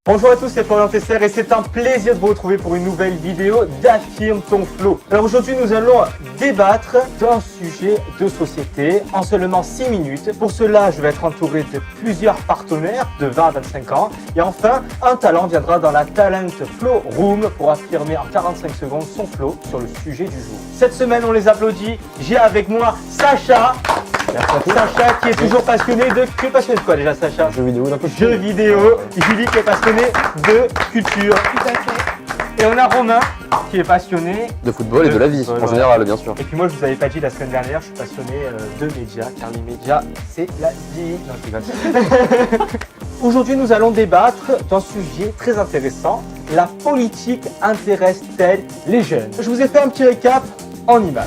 Bonjour à tous, c'est Florian Tesser et c'est un plaisir de vous retrouver pour une nouvelle vidéo d'Affirme ton flow. Alors aujourd'hui nous allons débattre d'un sujet de société en seulement 6 minutes. Pour cela je vais être entouré de plusieurs partenaires de 20 à 25 ans. Et enfin, un talent viendra dans la Talent Flow Room pour affirmer en 45 secondes son flow sur le sujet du jour. Cette semaine on les applaudit, j'ai avec moi Sacha. Sacha qui est toujours passionné de... Tu es passionné de quoi déjà Sacha? Jeux vidéo, d'un peu de Jeux vidéo. Julie qui est passionnée de culture. Tout à fait. Et on a Romain qui est passionné de football et de la vie, football, en général, bien sûr. Et puis moi je vous avais pas dit la semaine dernière, je suis passionné de médias, car les médias c'est la vie. Non, je rigole. Aujourd'hui nous allons débattre d'un sujet très intéressant. La politique intéresse-t-elle les jeunes? Je vous ai fait un petit récap en images.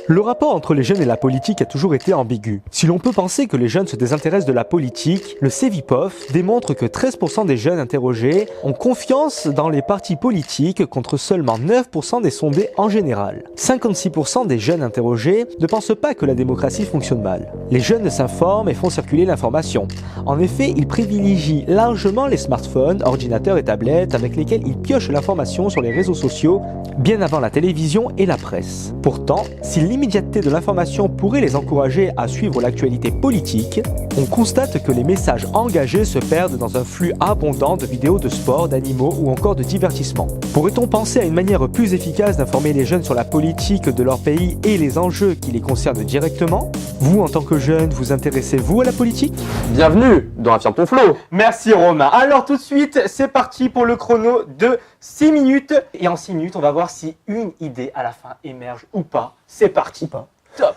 Le rapport entre les jeunes et la politique a toujours été ambigu. Si l'on peut penser que les jeunes se désintéressent de la politique, le Cevipof démontre que 13% des jeunes interrogés ont confiance dans les partis politiques contre seulement 9% des sondés en général. 56% des jeunes interrogés ne pensent pas que la démocratie fonctionne mal. Les jeunes s'informent et font circuler l'information. En effet, ils privilégient largement les smartphones, ordinateurs et tablettes avec lesquels ils piochent l'information sur les réseaux sociaux bien avant la télévision et la presse. Pourtant, si l'immédiateté de l'information pourrait les encourager à suivre l'actualité politique, on constate que les messages engagés se perdent dans un flux abondant de vidéos de sport, d'animaux ou encore de divertissement. Pourrait-on penser à une manière plus efficace d'informer les jeunes sur la politique de leur pays et les enjeux qui les concernent directement? Vous, en tant que jeune, vous intéressez-vous à la politique? Bienvenue dans Affirme ton flow. Merci Romain. Alors tout de suite, c'est parti pour le chrono de 6 minutes. Et en 6 minutes, on va voir si une idée à la fin émerge ou pas. C'est parti. Top.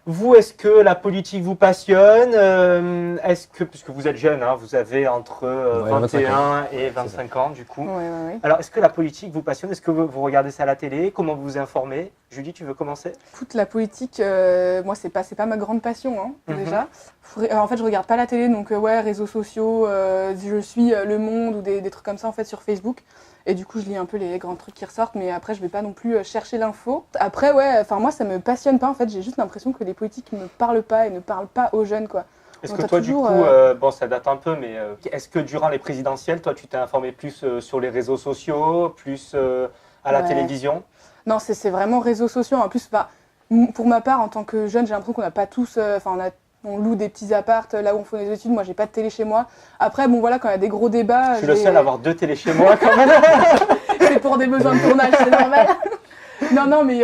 Vous, est-ce que la politique vous passionne? Est-ce que, puisque vous êtes jeune, hein, vous avez entre 21 et 25 ans du coup. Ouais. Alors, est-ce que la politique vous passionne? Est-ce que vous regardez ça à la télé? Comment vous vous informez? Julie, tu veux commencer? Écoute, la politique, moi, c'est pas ma grande passion, hein, déjà. En fait, je regarde pas la télé, donc ouais, réseaux sociaux, je suis Le Monde ou des trucs comme ça, en fait, sur Facebook. Et du coup, je lis un peu les grands trucs qui ressortent, mais après, je vais pas non plus chercher l'info. Après, ouais, enfin, moi, ça me passionne pas, en fait. J'ai juste l'impression que les politiques me parlent pas et ne parlent pas aux jeunes, quoi. Est-ce Donc, que toi, toujours, du coup, bon, ça date un peu, mais est-ce que durant les présidentielles, toi, tu t'es informé plus sur les réseaux sociaux, plus à la télévision? Non, c'est vraiment réseaux sociaux. En plus, pour ma part, en tant que jeune, j'ai l'impression qu'on n'a pas tous... on loue des petits apparts là où on fait des études. Moi, j'ai pas de télé chez moi. Après, bon, voilà, quand il y a des gros débats... Je suis le seul à avoir 2 télés chez moi, quand même. C'est pour des besoins de tournage, c'est normal. Non, mais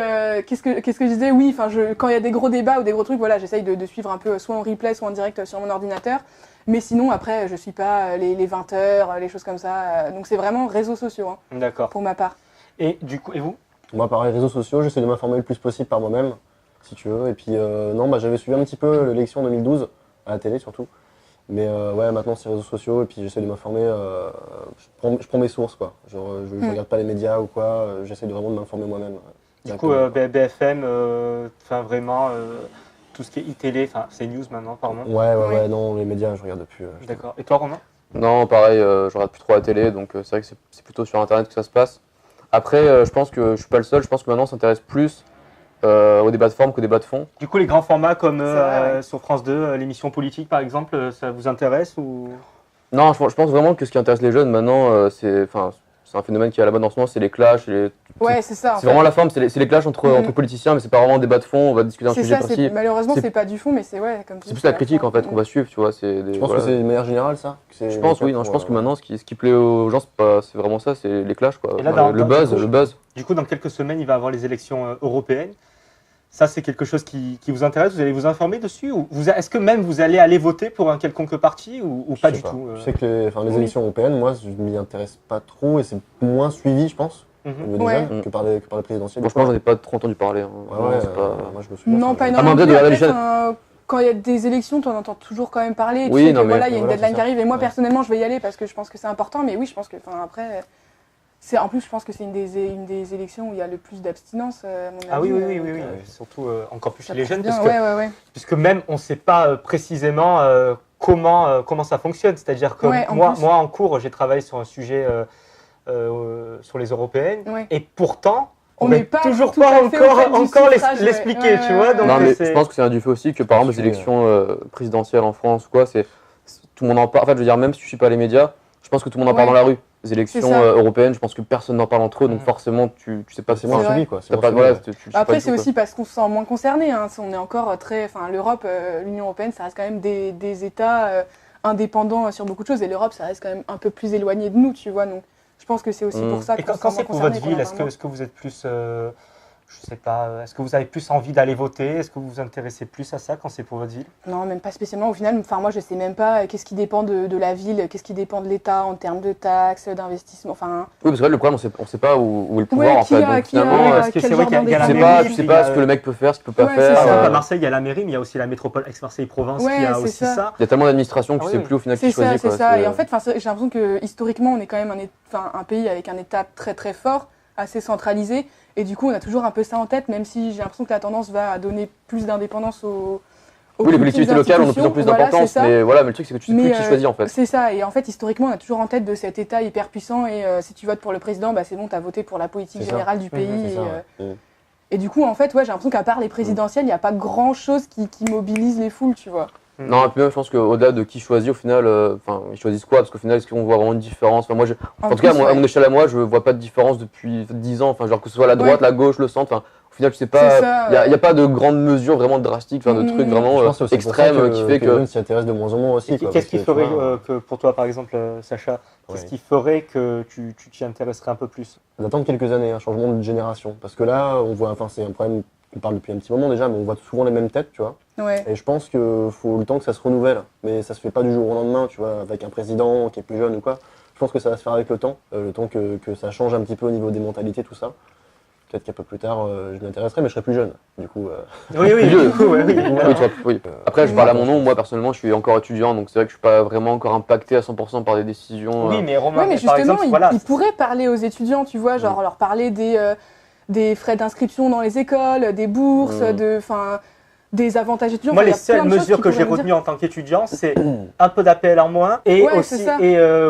qu'est-ce que je disais? Oui, quand il y a des gros débats ou des gros trucs, voilà, j'essaye de suivre un peu soit en replay, soit en direct sur mon ordinateur. Mais sinon, après, je suis pas les 20h, les choses comme ça. Donc, c'est vraiment réseaux sociaux, hein, D'accord. pour ma part. Et du coup, et vous? Moi, par les réseaux sociaux, j'essaie de m'informer le plus possible par moi-même, si tu veux. Et puis, non, j'avais suivi un petit peu l'élection 2012, à la télé surtout. Mais ouais, maintenant, c'est les réseaux sociaux et puis j'essaie de m'informer. Je prends mes sources, quoi. Genre, je regarde pas les médias ou quoi. J'essaie de vraiment de m'informer moi-même. Du coup, BFM, vraiment, tout ce qui est iTélé, enfin, c'est news maintenant, pardon. Ouais, non, les médias, je regarde plus. D'accord. Et toi, Romain? Non, pareil, je regarde plus trop la télé, donc c'est vrai que c'est plutôt sur Internet que ça se passe. Après, je pense que je suis pas le seul, je pense que maintenant on s'intéresse plus au débat de forme qu'au débat de fond. Du coup, les grands formats comme vrai, ouais. sur France 2, l'émission politique par exemple, ça vous intéresse ou... Non, je pense vraiment que ce qui intéresse les jeunes maintenant, c'est un phénomène qui est à la mode en ce moment, c'est les clashs. Ouais, c'est ça. C'est vraiment la forme, c'est les clashs entre politiciens, mais c'est pas vraiment un débat de fond, on va discuter d'un C'est sujet ça, précis. malheureusement, c'est- c'est pas du fond, mais c'est ouais, comme tu C'est dis, plus la critique en fait qu'on forme. va suivre, tu vois. Tu penses que c'est de manière générale, ça? Je pense, oui, non, je pense que maintenant, ce qui plaît aux gens, c'est vraiment ça, c'est les clashs, quoi. Et là, Enfin, le buzz. Du coup, dans quelques semaines, il va y avoir les élections européennes. Ça, c'est quelque chose qui vous intéresse? Vous allez vous informer dessus? Ou est-ce que même vous allez aller voter pour un quelconque parti ou pas du tout? Je sais que les élections européennes, moi, je m'y intéresse pas trop et c'est moins suivi, je pense, au niveau des Ouais. jeunes, que par les présidentielles. Franchement, j'en ai pas trop entendu parler. Hein. Ouais, C'est pas- moi, je me souviens. Non, pas Ah, énormément. mais en vrai, de Après, la chaîne. quand il y a des élections, tu en entends toujours quand même parler. Tu Oui, sais non, que mais voilà, il y a une voilà, deadline c'est qui arrive. Et moi, Ouais. personnellement, je vais y aller parce que je pense que c'est important. Mais oui, je pense que, après, en plus, je pense que c'est une des élections où il y a le plus d'abstinence. À mon Ah avis, oui. donc, Surtout encore plus ça chez les passe jeunes, bien. parce que, Ouais. puisque même on ne sait pas précisément comment ça fonctionne. C'est-à-dire que Ouais, en moi, plus. en cours, j'ai travaillé sur un sujet sur les européennes, Ouais. et pourtant, On n'a n'est pas toujours tout pas à fait au fait du encore suffrage, ouais. l'expliquer, tu vois. Ouais. Donc Non, mais c'est- je pense que c'est un du fait aussi que, par exemple, les élections présidentielles en France, ou quoi, tout le monde en parle. En fait, je veux dire, même si tu suis pas les médias, je pense que tout le monde en Ouais. parle dans la rue. Les élections C'est ça. Européennes, je pense que personne n'en parle entre eux, donc forcément, tu sais pas C'est moins. moins vrai. suivi, quoi. C'est T'as moins pas, suivi, voilà, ouais. tu sais pas Après, du c'est tout, quoi. aussi parce qu'on se sent moins concerné. Hein. On est encore très. Enfin, l'Europe, l'Union européenne, ça reste quand même des États indépendants sur beaucoup de choses. Et l'Europe, ça reste quand même un peu plus éloigné de nous, tu vois. Donc, je pense que c'est aussi pour ça Et qu'on quand se c'est sent pour moins votre concerné. ville, est-ce que vous êtes plus, je sais pas, est-ce que vous avez plus envie d'aller voter? Est-ce que vous vous intéressez plus à ça quand c'est pour votre ville? Non, même pas spécialement. Au final, enfin, moi, je sais même pas qu'est-ce qui dépend de la ville, qu'est-ce qui dépend de l'État en termes de taxes, d'investissement. Enfin, Oui, parce que là, le problème, on sait pas où est le pouvoir, ouais, en fait. Donc, finalement, parce que quel c'est vrai genre qu'il y a la tu sais mairie, pas, d'indépendance. tu sais pas ce que le mec peut faire, ce qu'il peut pas Ouais, faire. c'est Par exemple, ça. à Marseille, il y a la mairie, mais il y a aussi la métropole Aix-Marseille-Provence Ouais, qui a c'est aussi ça. ça. Il y a tellement d'administrations que Ah tu sais oui. plus au final C'est qui ça, choisit. c'est quoi. ça. Et en fait, j'ai l'impression que historiquement, on est quand même un pays avec un État très très fort, assez centralisé. Et du coup, on a toujours un peu ça en tête, même si j'ai l'impression que la tendance va à donner plus d'indépendance aux Oui, les plus collectivités petites locales ont de plus en plus institutions. Voilà, d'importance, c'est ça. mais voilà, mais le truc, c'est que tu sais plus Mais, qui choisit, en fait. C'est ça. Et en fait, historiquement, on a toujours en tête de cet État hyper puissant. Et si tu votes pour le président, bah, c'est bon, tu as voté pour la politique C'est ça. générale du pays. C'est et, ça, ouais. et du coup, en fait, ouais, j'ai l'impression qu'à part les présidentielles, il n'y a pas grand-chose qui mobilise les foules, tu vois. Non, et puis même, je pense qu'au-delà de qui choisit, au final, enfin, ils choisissent quoi? Parce qu'au final, est-ce qu'on voit vraiment une différence? Enfin, moi, en tout cas, plus, à mon échelle à moi, je vois pas de différence depuis 10 ans. Enfin, genre que ce soit la droite, Ouais. la gauche, le centre. Enfin, au final, tu sais C'est pas. ça, Il y a pas de grandes mesures vraiment drastiques, enfin, de trucs vraiment Je pense que c'est aussi pour ça extrêmes qui fait que que. les jeunes s'y intéressent de moins en moins aussi. quoi, Qu'est-ce parce qui que, ferait tu vois, que pour toi, par exemple, Sacha, qu'est-ce ouais. qui ferait que tu t'y intéresserais un peu plus? D'attendre quelques années, un changement de génération. Parce que là, on voit, enfin, c'est un problème qu'on parle depuis un petit moment déjà, mais on voit souvent les mêmes têtes, tu vois. Ouais. Et je pense qu'il faut le temps que ça se renouvelle. Mais ça se fait pas du jour au lendemain, tu vois, avec un président qui est plus jeune ou quoi. Je pense que ça va se faire avec le temps que ça change un petit peu au niveau des mentalités, tout ça. Peut-être qu'un peu plus tard, je m'y intéresserai, mais je serai plus jeune. Du coup, Oui, oui, Vieux. du coup, ouais, oui. Oui, oui. Après, je parle à mon nom, moi personnellement, je suis encore étudiant, donc c'est vrai que je suis pas vraiment encore impacté à 100% par des décisions. Oui, mais Romain, Ouais, mais par justement, exemple, voilà. il pourrait parler aux étudiants, tu vois, genre leur parler des frais d'inscription dans les écoles, des bourses, des avantages étudiants. Moi, Enfin, les il y a plein seules de choses mesures qu'il que j'ai pourrait me retenues dire. en tant qu'étudiant, c'est un peu d'APL en moins et Ouais, aussi c'est ça.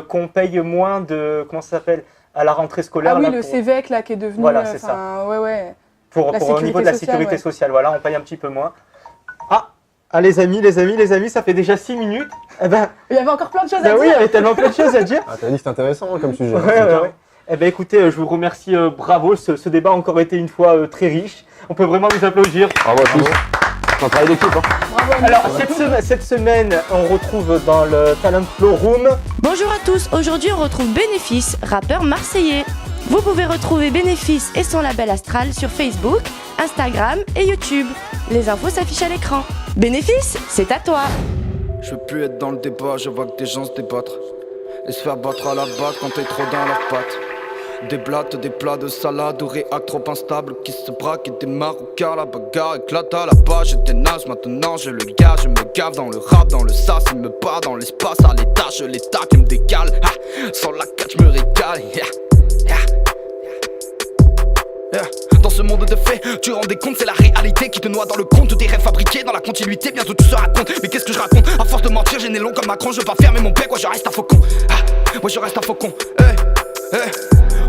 qu'on paye moins de, comment ça s'appelle, à la rentrée scolaire. Ah oui, là, le pour- CEVEC, là, qui est devenu... Voilà, c'est Ouais, ouais. Pour, La au niveau de la sécurité sécurité sociale, sociale, voilà, on paye un petit peu moins. Ah, les amis, ça fait déjà 6 minutes. Eh ben, Il y avait encore plein de choses à ben oui, il y dire. avait tellement plein de choses à dire. ah, t'as dit que c'était intéressant hein, comme sujet. Ouais, c'est ouais, clair. ouais. Eh ben écoutez, je vous remercie, bravo, ce débat a encore été une fois très riche. On peut vraiment nous applaudir. Bravo à tous. C'est un travail d'équipe. Hein. Bravo à nous. Alors, cette semaine, on retrouve dans le Talent Flow Room. Bonjour à tous, aujourd'hui on retrouve Bénéfice, rappeur marseillais. Vous pouvez retrouver Bénéfice et son label Astral sur Facebook, Instagram et YouTube. Les infos s'affichent à l'écran. Bénéfice, c'est à toi. Je veux plus être dans le débat, je vois que des gens se débattre et se faire battre à la batte quand t'es trop dans leurs pattes. Des blattes, des plats de salade ou réac trop instable qui se braquent et des marocains, la bagarre éclate à la base. J'étais naze, maintenant je le gage, je me gave dans le rap, dans le sas, il me bat dans l'espace, à l'étage, je l'état qui me décale. Ah, sans la catch, je me régale. Yeah, yeah. Yeah. Dans ce monde de faits, tu rends des comptes, c'est la réalité qui te noie dans le conte. Tous tes rêves fabriqués dans la continuité, bientôt tout se raconte. Mais qu'est-ce que je raconte? À force de mentir, j'ai né long comme Macron. Je veux pas fermer mon bec, ouais je reste un faucon. Ah, ouais je reste un faucon.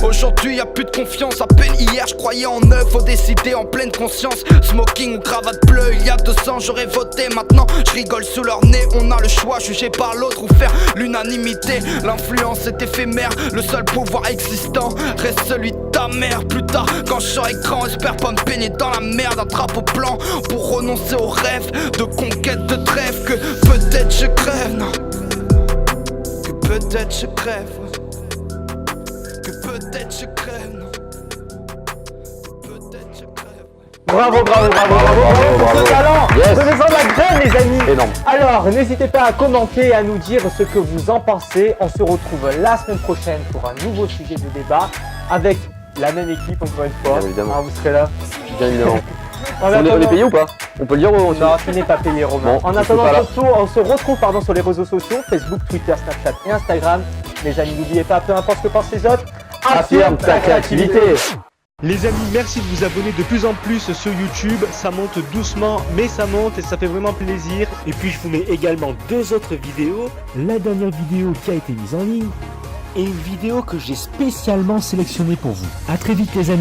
Aujourd'hui y'a plus de confiance, à peine hier je croyais en neuf, faut décider en pleine conscience. Smoking ou cravate bleue, il y a 2 ans j'aurais voté, maintenant je rigole sous leur nez. On a le choix, juger par l'autre ou faire l'unanimité. L'influence est éphémère, le seul pouvoir existant reste celui de ta mère. Plus tard quand je serai grand, espère pas me baigner dans la merde. Un drapeau blanc pour renoncer aux rêves de conquête, de trêve. Que peut-être je crève, non. Que peut-être je crève. Que peut-être je crève, non. Peut-être je crève. Bravo pour ce talent. Yes. Prenez-en de la graine, les amis. Énorme. Alors, n'hésitez pas à commenter et à nous dire ce que vous en pensez. On se retrouve la semaine prochaine pour un nouveau sujet de débat avec la même équipe, encore une fois. Bien évidemment. Ah, vous serez là. Bien évidemment. En On est attendant- payé ou pas? On peut le dire ou on Non, tu n'es pas payé, Romain. Bon, En je attendant, suis pas là. on se retrouve sur les réseaux sociaux, Facebook, Twitter, Snapchat et Instagram. Les amis, n'oubliez pas, peu importe ce que pensent les autres, Affirme ta créativité. Les amis, merci de vous abonner de plus en plus sur YouTube. Ça monte doucement, mais ça monte et ça fait vraiment plaisir. Et puis je vous mets également 2 autres vidéos. La dernière vidéo qui a été mise en ligne et une vidéo que j'ai spécialement sélectionnée pour vous. À très vite les amis.